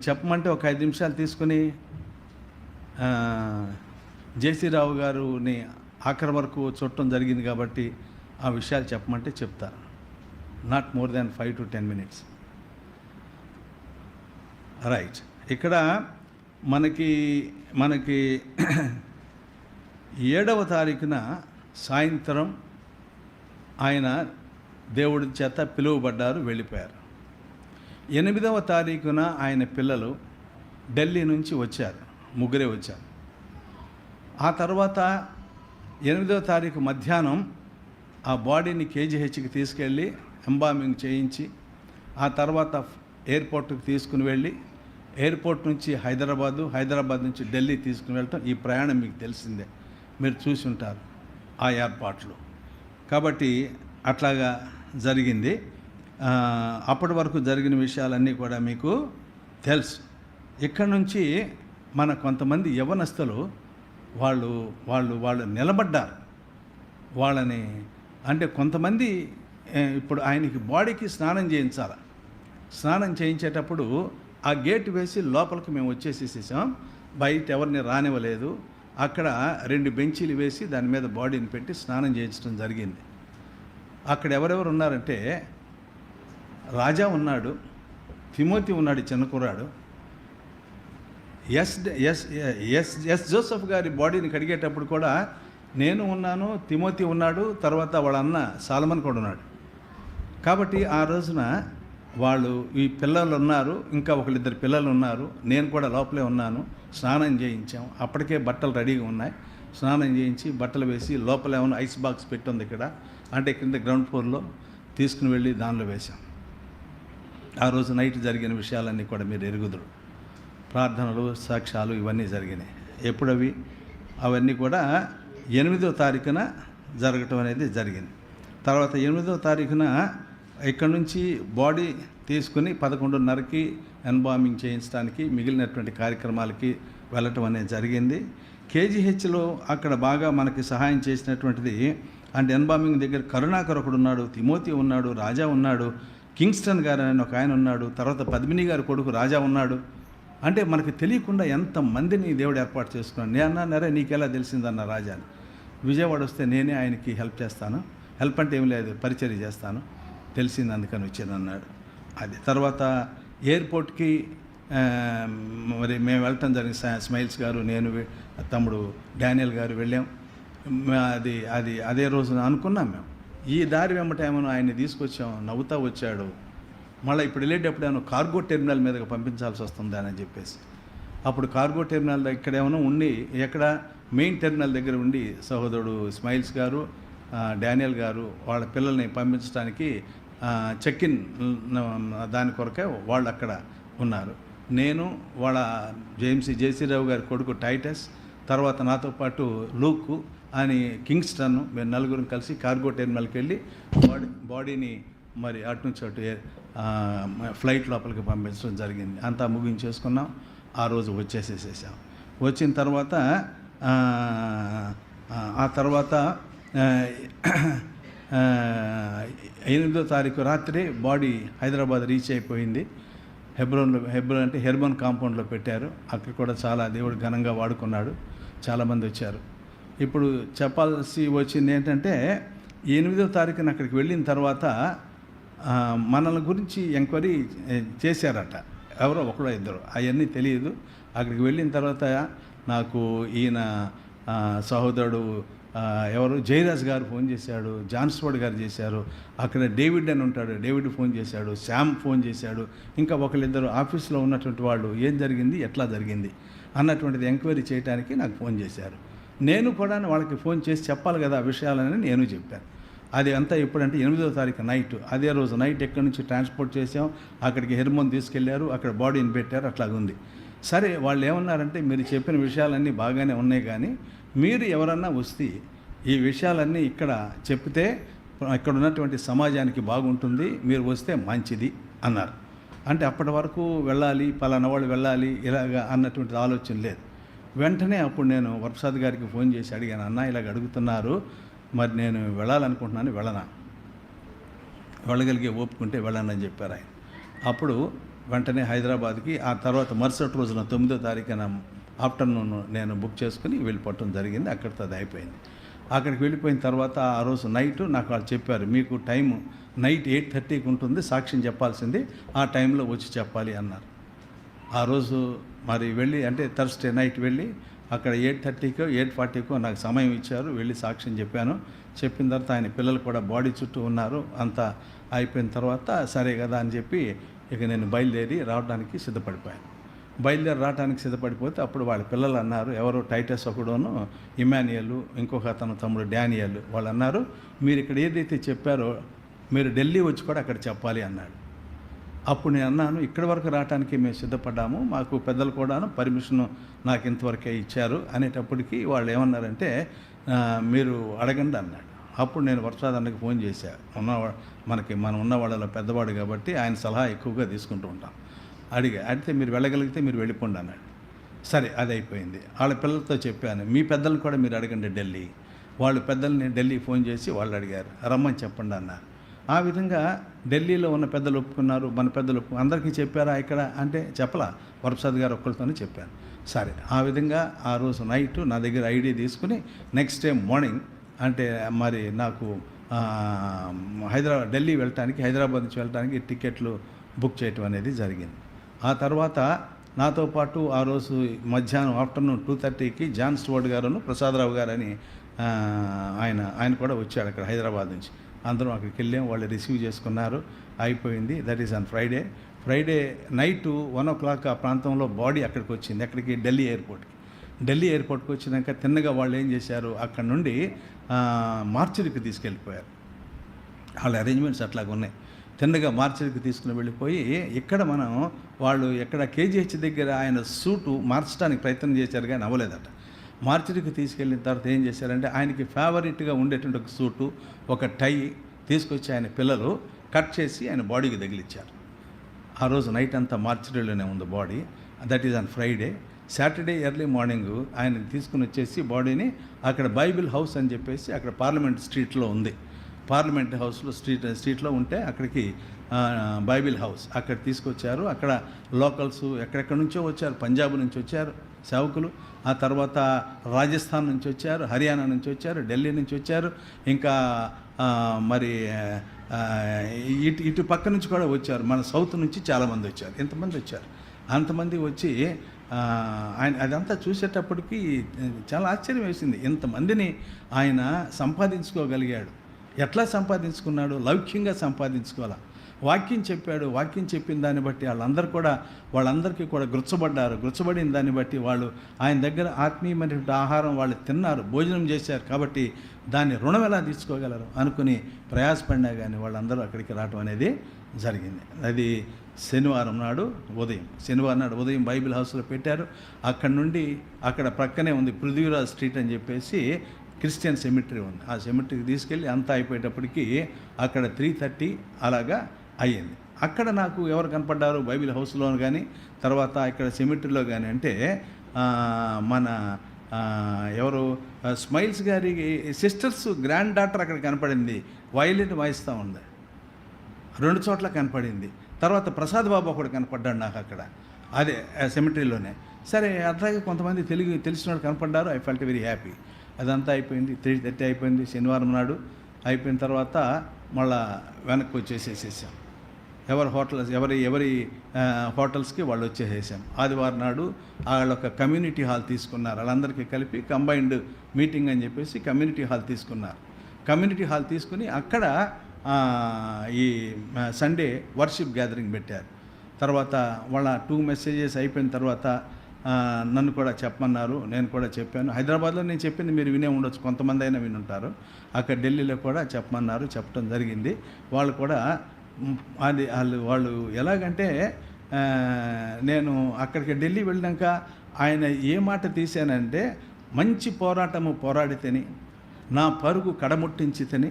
చెప్పమంటే ఒక 5 నిమిషాలు తీసుకుని జేసీ రావు గారిని ఆఖరి వరకు చూడటం జరిగింది కాబట్టి ఆ విషయాలు చెప్పమంటే చెప్తాను. Not more than 5 to 10 minutes. Right. ఇక్కడ మనకి 7వ తారీఖున సాయంత్రం ఆయన దేవుడి చేత పిలువబడ్డారు, వెళ్ళిపోయారు. 8వ తారీఖున ఆయన పిల్లలు ఢిల్లీ నుంచి వచ్చారు, ముగ్గురే వచ్చారు. ఆ తర్వాత 8వ తారీఖు మధ్యాహ్నం ఆ బాడీని కేజీహెచ్కి తీసుకెళ్ళి ఎంబామింగ్ చేయించి ఆ తర్వాత ఎయిర్పోర్ట్కి తీసుకుని వెళ్ళి ఎయిర్పోర్ట్ నుంచి హైదరాబాద్ నుంచి ఢిల్లీ తీసుకుని వెళ్ళటం, ఈ ప్రయాణం మీకు తెలిసిందే, మీరు చూసి ఉంటారు ఆ ఏర్పాట్లు. కాబట్టి అట్లాగా జరిగింది. అప్పటి వరకు జరిగిన విషయాలన్నీ కూడా మీకు తెలుసు. ఇక్కడ నుంచి మన కొంతమంది యవ్వనస్తులు వాళ్ళు నిలబడ్డారు. వాళ్ళని అంటే కొంతమంది ఇప్పుడు ఆయనకి బాడీకి స్నానం చేయించాలి. స్నానం చేయించేటప్పుడు ఆ గేట్ వేసి లోపలికి మేము వచ్చేసేసాం, బయట ఎవరిని రానివ్వలేదు. అక్కడ 2 బెంచీలు వేసి దాని మీద బాడీని పెట్టి స్నానం చేయించడం జరిగింది. అక్కడ ఎవరెవరు ఉన్నారంటే రాజా ఉన్నాడు, తిమోతి ఉన్నాడు, చిన్న కుర్రాడు. ఎస్ జోసెఫ్ గారి బాడీని కడిగేటప్పుడు కూడా నేను ఉన్నాను, తిమోతి ఉన్నాడు, తర్వాత వాళ్ళ అన్న సాలమన్ కూడా ఉన్నాడు. కాబట్టి ఆ రోజున వాళ్ళు ఈ పిల్లలు ఉన్నారు, ఇంకా ఒకళ్ళిద్దరు పిల్లలు ఉన్నారు, నేను కూడా లోపలే ఉన్నాను. స్నానం చేయించాం. అప్పటికే బట్టలు రెడీగా ఉన్నాయి. స్నానం చేయించి బట్టలు వేసి లోపల ఏమైనా ఐస్ బాక్స్ పెట్టి ఉంది ఇక్కడ, అంటే కింద గ్రౌండ్ ఫ్లోర్లో తీసుకుని వెళ్ళి దానిలో వేశాం. ఆ రోజు నైట్ జరిగిన విషయాలన్నీ కూడా మీరు ఎరుగుదురు. ప్రార్థనలు, సాక్ష్యాలు ఇవన్నీ జరిగినాయి. ఎప్పుడవి? అవన్నీ కూడా 8వ తారీఖున జరగటం అనేది జరిగింది. తర్వాత 8వ తారీఖున ఇక్కడ నుంచి బాడీ తీసుకుని 11:30కి ఎన్బామింగ్ చేయించడానికి మిగిలినటువంటి కార్యక్రమాలకి వెళ్ళటం అనేది జరిగింది. కేజీహెచ్లో అక్కడ బాగా మనకి సహాయం చేసినటువంటిది అంటే ఎన్బామింగ్ దగ్గర కరుణాకర్ ఒకడు ఉన్నాడు, తిమోతి ఉన్నాడు, రాజా ఉన్నాడు, కింగ్స్టన్ గారు అని ఒక ఆయన ఉన్నాడు, తర్వాత పద్మిని గారి కొడుకు రాజా ఉన్నాడు. అంటే మనకి తెలియకుండా ఎంతమందిని దేవుడు ఏర్పాటు చేసుకున్నాడు. నేను అన్నారే నీకెలా తెలిసిందన్న రాజాని. విజయవాడ వస్తే నేనే ఆయనకి హెల్ప్ చేస్తాను, హెల్ప్ అంటే ఏం లేదు, పరిచర్య చేస్తాను, తెలిసింది అందుకని వచ్చానన్నాడు. అది తర్వాత ఎయిర్పోర్ట్కి మరి మేము వెళ్ళటం జరిగింది. స్మైల్స్ గారు, నేను, తమ్ముడు డానియల్ గారు వెళ్ళాం. అదే రోజున అనుకున్నాం మేము ఈ దారి వెంబటేమో ఆయన్ని తీసుకొచ్చాం, నవ్వుతా వచ్చాడు. మళ్ళీ ఇప్పుడు వెళ్ళేటప్పుడు ఏమో కార్గో టెర్మినల్ మీదకి పంపించాల్సి వస్తుంది అని చెప్పేసి అప్పుడు కార్గో టెర్మినల్ ఇక్కడేమో ఉండి ఎక్కడ మెయిన్ టెర్మినల్ దగ్గర ఉండి సహోదరుడు స్మైల్స్ గారు, డానియల్ గారు వాళ్ళ పిల్లల్ని పంపించడానికి చెక్ ఇన్ దాని కొరకే వాళ్ళు అక్కడ ఉన్నారు. నేను వాళ్ళ జేసీరావు గారి కొడుకు టైటస్, తర్వాత నాతో పాటు లూకు అని కింగ్స్టన్, మేము నలుగురం కలిసి కార్గో టెర్మినల్కి వెళ్ళి బాడీని మరి అటు నుంచి అటు ఫ్లైట్ లోపలికి పంపించడం జరిగింది. అంతా ముగించేసుకున్నాం. ఆ రోజు వచ్చేసేసాం. వచ్చిన తర్వాత ఆ తర్వాత 8వ తారీఖు రాత్రి బాడీ హైదరాబాద్ రీచ్ అయిపోయింది. హెబ్రోన్ అంటే హెర్బన్ కాంపౌండ్లో పెట్టారు. అక్కడ కూడా చాలా దేవుడు ఘనంగా వాడుకున్నాడు, చాలామంది వచ్చారు. ఇప్పుడు చెప్పాల్సి వచ్చింది ఏంటంటే 8వ తారీఖున అక్కడికి వెళ్ళిన తర్వాత మనల గురించి ఎంక్వైరీ చేశారట, ఎవరో ఒకడో ఇద్దరు, అవన్నీ తెలియదు. అక్కడికి వెళ్ళిన తర్వాత నాకు ఈయన సహోదరుడు ఎవరు జయరాజ్ గారు ఫోన్ చేశాడు, జాన్స్వర్డ్ గారు చేశారు, అక్కడ డేవిడ్ అని ఉంటాడు, డేవిడ్ ఫోన్ చేశాడు, శామ్ ఫోన్ చేశాడు, ఇంకా ఒకళ్ళిద్దరు ఆఫీస్లో ఉన్నటువంటి వాళ్ళు ఏం జరిగింది, ఎట్లా జరిగింది అన్నటువంటిది ఎంక్వైరీ చేయడానికి నాకు ఫోన్ చేశారు. నేను కూడా వాళ్ళకి ఫోన్ చేసి చెప్పాలి కదా ఆ విషయాలని నేను చెప్పాను. అది అంతా ఎప్పుడంటే 8వ తారీఖు నైట్, అదే రోజు నైట్ ఎక్కడి నుంచి ట్రాన్స్పోర్ట్ చేసాం, అక్కడికి హెర్మోన్ తీసుకెళ్లారు, అక్కడ బాడీని పెట్టారు, అట్లాగుంది. సరే వాళ్ళు ఏమన్నారంటే మీరు చెప్పిన విషయాలన్నీ బాగానే ఉన్నాయి, కానీ మీరు ఎవరన్నా వస్తే ఈ విషయాలన్నీ ఇక్కడ చెప్తే ఇక్కడ ఉన్నటువంటి సమాజానికి బాగుంటుంది, మీరు వస్తే మంచిది అన్నారు. అంటే అప్పటి వరకు వెళ్ళాలి, పలానా వాళ్ళు వెళ్ళాలి ఇలాగా అన్నటువంటి ఆలోచన లేదు. వెంటనే అప్పుడు నేను వరప్రసాద్ గారికి ఫోన్ చేసి అడిగాను, అన్న ఇలాగ అడుగుతున్నారు, మరి నేను వెళ్ళాలనుకుంటున్నాను, వెళ్ళగలిగే ఓపుకుంటే వెళ్ళనని చెప్పారు ఆయన. అప్పుడు వెంటనే హైదరాబాద్కి, ఆ తర్వాత మరుసటి రోజున 9వ తారీఖున ఆఫ్టర్నూన్ నేను బుక్ చేసుకుని వెళ్ళిపోవటం జరిగింది. అక్కడితో అది అయిపోయింది. అక్కడికి వెళ్ళిపోయిన తర్వాత ఆ రోజు నైట్ నాకు వాళ్ళు చెప్పారు, మీకు టైము నైట్ 8:30కి ఉంటుంది, సాక్ష్యం చెప్పాల్సింది, ఆ టైంలో వచ్చి చెప్పాలి అన్నారు. ఆ రోజు మరి వెళ్ళి, అంటే థర్స్డే నైట్ వెళ్ళి అక్కడ 8:30కో 8:40కో నాకు సమయం ఇచ్చారు. వెళ్ళి సాక్ష్యం చెప్పాను. చెప్పిన తర్వాత ఆయన పిల్లలు కూడా బాడీ చుట్టూ ఉన్నారు. అంతా అయిపోయిన తర్వాత సరే కదా అని చెప్పి ఇక నేను బయలుదేరి రావడానికి సిద్ధపడిపోయాను. బయలుదేరి రావడానికి సిద్ధపడిపోతే అప్పుడు వాళ్ళ పిల్లలు అన్నారు, ఎవరో టైటస్ ఒకడును, ఇమాన్యుయల్, ఇంకొక అతను తమ్ముడు డానియల్, వాళ్ళు అన్నారు, మీరు ఇక్కడ ఏదైతే చెప్పారో మీరు ఢిల్లీ వచ్చి కూడా అక్కడ చెప్పాలి అన్నాడు. అప్పుడు నేను అన్నాను, ఇక్కడి వరకు రావడానికి మేము సిద్ధపడ్డాము, మాకు పెద్దలు కూడాను పర్మిషన్ నాకు ఇంతవరకే ఇచ్చారు అనేటప్పటికీ వాళ్ళు ఏమన్నారంటే మీరు అడగండి అన్నాడు. అప్పుడు నేను వర్షాదన్నకి ఫోన్ చేశాను. మనం ఉన్న వాళ్ళలో పెద్దవాడు కాబట్టి ఆయన సలహా ఎక్కువగా తీసుకుంటూ ఉంటాం. అడిగితే మీరు వెళ్ళగలిగితే మీరు వెళ్ళిపోండి అన్నాడు. సరే, అది అయిపోయింది. వాళ్ళ పిల్లలతో చెప్పాను, మీ పెద్దలను కూడా మీరు అడగండి ఢిల్లీ. వాళ్ళు పెద్దల్ని ఢిల్లీ ఫోన్ చేసి వాళ్ళు అడిగారు, రమ్మని చెప్పండి అన్నారు. ఆ విధంగా ఢిల్లీలో ఉన్న పెద్దలు ఒప్పుకున్నారు, మన పెద్దలు అందరికీ చెప్పారా ఇక్కడ అంటే చెప్పలా, వరప్రసాద్ గారు ఒక్కరితోనే చెప్పాను. సరే, ఆ విధంగా ఆ రోజు నైట్ నా దగ్గర ఐడి తీసుకుని నెక్స్ట్ డే మార్నింగ్, అంటే మరి నాకు ఢిల్లీ వెళ్ళటానికి, హైదరాబాద్ నుంచి వెళ్ళటానికి టికెట్లు బుక్ చేయటం అనేది జరిగింది. ఆ తర్వాత నాతో పాటు ఆ రోజు మధ్యాహ్నం ఆఫ్టర్నూన్ 2:30కి జాన్ స్టూవర్ట్ గారును ప్రసాదరావు గారని ఆయన కూడా వచ్చాడు అక్కడ హైదరాబాద్ నుంచి. అందరం అక్కడికి వెళ్ళాం, వాళ్ళు రిసీవ్ చేసుకున్నారు, అయిపోయింది. That is on Friday night 1 o'clock ఆ ప్రాంతంలో బాడీ అక్కడికి వచ్చింది. అక్కడికి ఢిల్లీ ఎయిర్పోర్ట్కి వచ్చినాక తిన్నగా వాళ్ళు ఏం చేశారు, అక్కడ నుండి మార్చురికి తీసుకెళ్ళిపోయారు. వాళ్ళ అరేంజ్మెంట్స్ అట్లాగ ఉన్నాయి. తిన్నగా మార్చురికి తీసుకుని వెళ్ళిపోయి ఇక్కడ వాళ్ళు ఎక్కడ కేజీహెచ్ దగ్గర ఆయన సూటు మార్చడానికి ప్రయత్నం చేశారు కానీ అవ్వలేదట. మార్చురికి తీసుకెళ్ళిన తర్వాత ఏం చేశారంటే ఆయనకి ఫేవరెట్గా ఉండేటువంటి ఒక సూటు, ఒక టై తీసుకొచ్చి ఆయన పిల్లలు కట్ చేసి ఆయన బాడీకి తగిలిచ్చారు. ఆ రోజు నైట్ అంతా మార్చురీలోనే ఉంది body. That is on Friday. Saturday early morning ఆయన తీసుకుని వచ్చేసి బాడీని అక్కడ బైబిల్ హౌస్ అని చెప్పేసి అక్కడ పార్లమెంట్ స్ట్రీట్లో ఉంది. పార్లమెంట్ హౌస్లో స్ట్రీట్లో ఉంటే అక్కడికి బైబిల్ హౌస్ అక్కడ తీసుకొచ్చారు. అక్కడ లోకల్స్ ఎక్కడెక్కడి నుంచో వచ్చారు, పంజాబ్ నుంచి వచ్చారు సేవకులు, ఆ తర్వాత రాజస్థాన్ నుంచి వచ్చారు, హర్యానా నుంచి వచ్చారు, ఢిల్లీ నుంచి వచ్చారు, ఇంకా మరి ఇటు పక్క నుంచి కూడా వచ్చారు, మన సౌత్ నుంచి చాలామంది వచ్చారు. ఎంతమంది వచ్చారు, అంతమంది వచ్చి ఆయన అదంతా చూసేటప్పటికి చాలా ఆశ్చర్యం వేసింది. ఇంతమందిని ఆయన సంపాదించుకోగలిగాడు. ఎట్లా సంపాదించుకున్నాడు? లౌక్యంగా సంపాదించుకోవాలా. వాక్యం చెప్పాడు, వాక్యం చెప్పిన దాన్ని బట్టి వాళ్ళందరికీ కూడా గుర్చబడిన దాన్ని బట్టి వాళ్ళు ఆయన దగ్గర ఆత్మీయమైనటువంటి ఆహారం వాళ్ళు తిన్నారు, భోజనం చేశారు. కాబట్టి దాన్ని రుణం ఎలా తీసుకోగలరు అనుకుని ప్రయాసపడినా కానీ వాళ్ళందరూ అక్కడికి రావటం అనేది జరిగింది. అది శనివారం నాడు ఉదయం బైబిల్ హౌస్లో పెట్టారు. అక్కడ నుండి అక్కడ ప్రక్కనే ఉంది పృథ్వీరాజ్ స్ట్రీట్ అని చెప్పేసి క్రిస్టియన్ సెమిటరీ ఉంది. ఆ సెమిటరీకి తీసుకెళ్ళి అంతా అయిపోయేటప్పటికి అక్కడ 3:30 అలాగా అయ్యింది. అక్కడ నాకు ఎవరు కనపడ్డారు బైబిల్ హౌస్లో కానీ తర్వాత ఇక్కడ సెమిటరీలో కానీ అంటే మన ఎవరు స్మైల్స్ గారి సిస్టర్స్ గ్రాండ్ డాటర్ అక్కడ కనపడింది, వయలిన్ వాయిస్తూ ఉంది, 2 చోట్ల కనపడింది. తర్వాత ప్రసాద్ బాబు ఒకడు కనపడ్డాడు నాకు అక్కడ, అదే సెమిటరీలోనే. సరే, అట్లాగే కొంతమంది తెలిసిన వాళ్ళు కనపడ్డారు. I felt very happy. అదంతా అయిపోయింది. 3:30 అయిపోయింది శనివారం నాడు. అయిపోయిన తర్వాత మళ్ళా వెనక్కి వచ్చేసేసాం. ఎవరి హోటల్స్కి వాళ్ళు వచ్చేసేసాం. ఆదివారం నాడు వాళ్ళొక కమ్యూనిటీ హాల్ తీసుకున్నారు. వాళ్ళందరికీ కలిపి కంబైన్డ్ మీటింగ్ అని చెప్పేసి కమ్యూనిటీ హాల్ తీసుకున్నారు. కమ్యూనిటీ హాల్ తీసుకుని అక్కడ ఈ సండే వర్షిప్ గ్యాదరింగ్ పెట్టారు. తర్వాత వాళ్ళ 2 మెసేజెస్ అయిపోయిన తర్వాత నన్ను కూడా చెప్పమన్నారు, నేను కూడా చెప్పాను. హైదరాబాద్లో నేను చెప్పింది మీరు వినే ఉండొచ్చు, కొంతమంది అయినా వినుంటారు. అక్కడ ఢిల్లీలో కూడా చెప్పమన్నారు, చెప్పడం జరిగింది. వాళ్ళు కూడా వాళ్ళు ఎలాగంటే నేను అక్కడికి ఢిల్లీ వెళ్ళాక ఆయన ఏ మాట తీశానంటే, మంచి పోరాటము పోరాడితేని, నా పరుగు కడముట్టించితేని,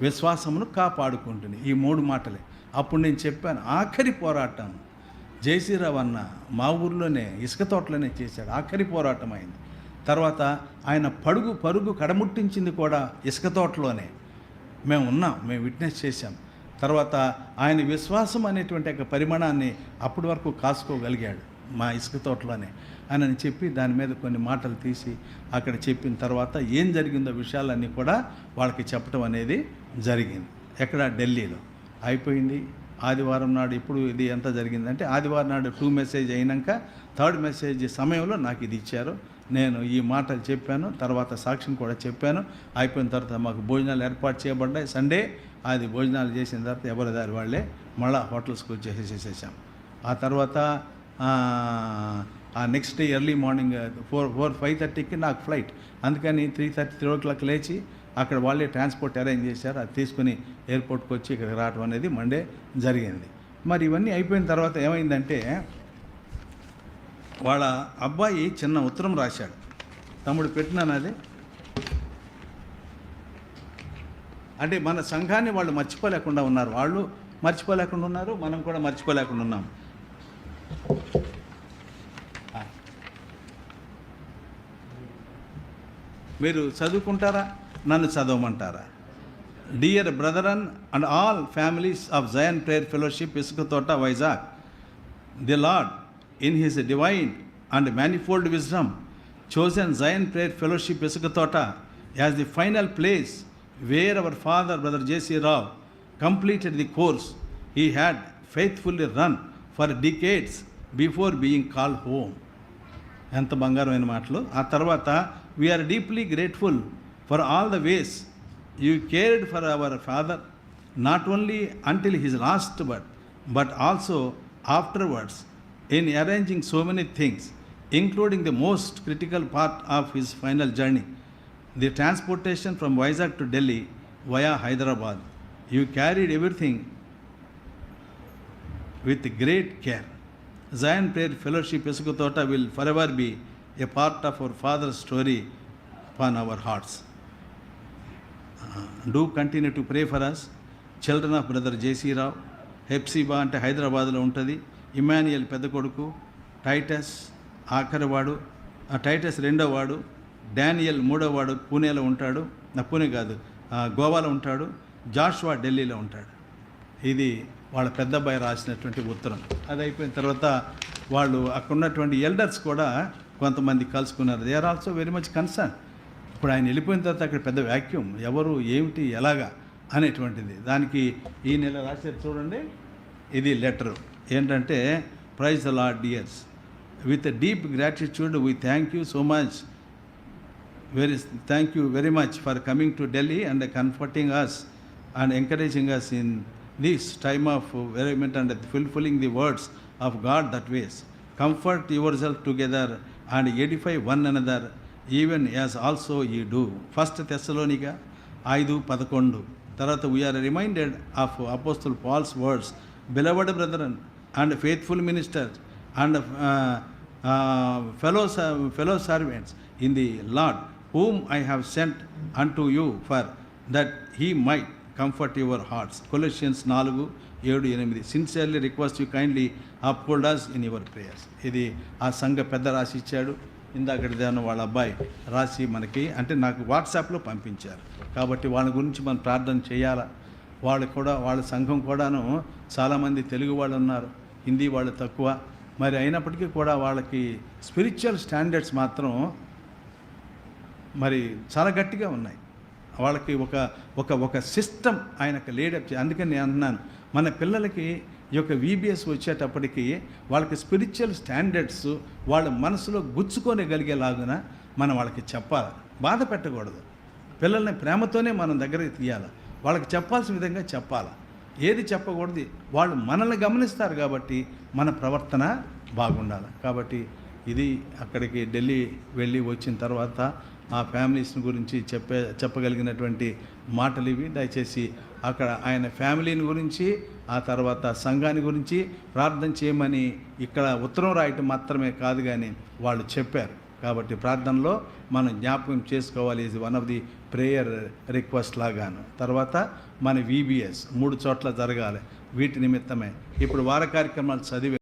విశ్వాసమును కాపాడుకుంటుంది. ఈ 3 మాటలే. అప్పుడు నేను చెప్పాను, ఆఖరి పోరాటం జయశ్రీరావు అన్న మా ఊర్లోనే ఇసుక తోటలోనే చేశాడు, ఆఖరి పోరాటం అయింది. తర్వాత ఆయన పరుగు కడముట్టించింది కూడా ఇసుక తోటలోనే మేము విట్నెస్ చేశాం. తర్వాత ఆయన విశ్వాసం అనేటువంటి ఒక పరిమాణాన్ని అప్పటి వరకు కాసుకోగలిగాడు మా ఇసుక తోటలోనే అని చెప్పి దాని మీద కొన్ని మాటలు తీసి అక్కడ చెప్పిన తర్వాత ఏం జరిగిందో విషయాలన్నీ కూడా వాళ్ళకి చెప్పడం అనేది జరిగింది. ఎక్కడ? ఢిల్లీలో అయిపోయింది. ఆదివారం నాడు ఇప్పుడు ఇది ఎంత జరిగిందంటే ఆదివారం నాడు 2 మెసేజ్ అయినాక 3rd మెసేజ్ సమయంలో నాకు ఇది ఇచ్చారు. నేను ఈ మాటలు చెప్పాను, తర్వాత సాక్ష్యం కూడా చెప్పాను. అయిపోయిన తర్వాత మాకు భోజనాలు ఏర్పాటు చేయబడ్డాయి. సండే అది భోజనాలు చేసిన తర్వాత ఎవరి దారి వాళ్ళే మళ్ళీ హోటల్స్కి వచ్చేసేసాం. ఆ తర్వాత ఆ నెక్స్ట్ డే ఎర్లీ మార్నింగ్ 5:30కి నాకు ఫ్లైట్. అందుకని 3 o'clock లేచి అక్కడ వాళ్ళే ట్రాన్స్పోర్ట్ అరేంజ్ చేశారు. అది తీసుకుని ఎయిర్పోర్ట్కి వచ్చి ఇక్కడికి రావడం అనేది మండే జరిగింది. మరి ఇవన్నీ అయిపోయిన తర్వాత ఏమైందంటే వాళ్ళ అబ్బాయి చిన్న ఉత్తరం రాశాడు. తమ్ముడు పెట్టినాను అది. అంటే మన సంఘాన్ని వాళ్ళు మర్చిపోలేకుండా ఉన్నారు. వాళ్ళు మర్చిపోలేకుండా ఉన్నారు, మనం కూడా మర్చిపోలేకుండా ఉన్నాం. మీరు చదువుకుంటారా, నన్ను చదవమంటారా? Dear brethren and all families of Zion prayer fellowship Isukathota Vizag, the lord in his divine and manifold wisdom chosen Zion Prayer Fellowship Isukatota as the final place where our father brother J.C. Rao completed the course he had faithfully run for decades before being called home. ఎంత బంగారమైన మాటలు. ఆ తర్వాత we are deeply grateful for all the ways you cared for our father, not only until his last word but also afterwards in arranging so many things, including the most critical part of his final journey, the transportation from Vizag to Delhi via Hyderabad. You carried everything with great care. Zion Prayer Fellowship Isukatota will forever be a part of our father's story upon our hearts. Do continue to pray for us. Children of brother J.C. Rao, Hepsiba అంటే హైదరాబాద్లో ఉంటుంది, ఇమాన్యుయల్ పెద్ద కొడుకు, Titus ఆఖరివాడు, Titus రెండోవాడు, Daniel మూడోవాడు పూణేలో ఉంటాడు, పూణే కాదు గోవాలో ఉంటాడు, జాషువా ఢిల్లీలో ఉంటాడు. ఇది వాళ్ళ పెద్ద అబ్బాయి రాసినటువంటి ఉత్తరం. అది అయిపోయిన తర్వాత వాళ్ళు అక్కడ ఉన్నటువంటి ఎల్డర్స్ కూడా కొంతమంది కలుసుకున్నారు. They are also very much concern. ఇప్పుడు ఆయన వెళ్ళిపోయిన తర్వాత అక్కడ పెద్ద వ్యాక్యూమ్, ఎవరు ఏమిటి ఎలాగా అనేటువంటిది. దానికి ఈ నెల రాశారు చూడండి. ఇది లెటరు ఏంటంటే, praise the lord dears, with deep gratitude we thank you so much, thank you very much for coming to Delhi and comforting us and encouraging us in this time of bereavement and fulfilling the words of God that ways. Comfort yourself together and edify one another even as also you do. 1 Thessalonica 5:11. తర్వాత we are reminded of apostle Paul's words, beloved brethren and faithful ministers and fellow servants in the Lord, whom I have sent unto you for that he might comfort your hearts. Colossians 4:7-8. Sincerely request you kindly uphold us in your prayers. ఇది ఆ సంఘ పెద్ద రాసి ఇచ్చాడు. ఇందాకటి దాన్ని వాళ్ళ అబ్బాయి రాసి మనకి, అంటే నాకు వాట్సాప్లో పంపించారు. కాబట్టి వాళ్ళ గురించి మనం ప్రార్థన చేయాలా. వాళ్ళు కూడా, వాళ్ళ సంఘం కూడాను చాలామంది తెలుగు వాళ్ళు ఉన్నారు, హిందీ వాళ్ళు తక్కువ. మరి అయినప్పటికీ కూడా వాళ్ళకి స్పిరిచువల్ స్టాండర్డ్స్ మాత్రం మరి చాలా గట్టిగా ఉన్నాయి. వాళ్ళకి ఒక సిస్టమ్ ఆయనకు లీడప్. అందుకని నేను అంటున్నాను, మన పిల్లలకి ఈ యొక్క VBS వచ్చేటప్పటికి వాళ్ళకి స్పిరిచువల్ స్టాండర్డ్స్ వాళ్ళ మనసులో గుచ్చుకోగలిగేలాగున మనం వాళ్ళకి చెప్పాలి. బాధ పెట్టకూడదు. పిల్లల్ని ప్రేమతోనే మనం దగ్గరికి తీయాలి. వాళ్ళకి చెప్పాల్సిన విధంగా చెప్పాలి. ఏది చెప్పకూడదు. వాళ్ళు మనల్ని గమనిస్తారు కాబట్టి మన ప్రవర్తన బాగుండాలి. కాబట్టి ఇది అక్కడికి ఢిల్లీ వెళ్ళి వచ్చిన తర్వాత ఆ ఫ్యామిలీస్ని గురించి చెప్పగలిగినటువంటి మాటలు ఇవి. దయచేసి అక్కడ ఆయన ఫ్యామిలీని గురించి, ఆ తర్వాత సంఘాన్ని గురించి ప్రార్థన చేయమని ఇక్కడ ఉత్తరం రాయటం మాత్రమే కాదు కానీ వాళ్ళు చెప్పారు. కాబట్టి ప్రార్థనలో మనం జ్ఞాపకం చేసుకోవాలి. ఇది one of the prayer request లాగాను. తర్వాత మన VBS 3 చోట్ల జరగాలి. వీటి నిమిత్తమే ఇప్పుడు వార కార్యక్రమాలు చదివి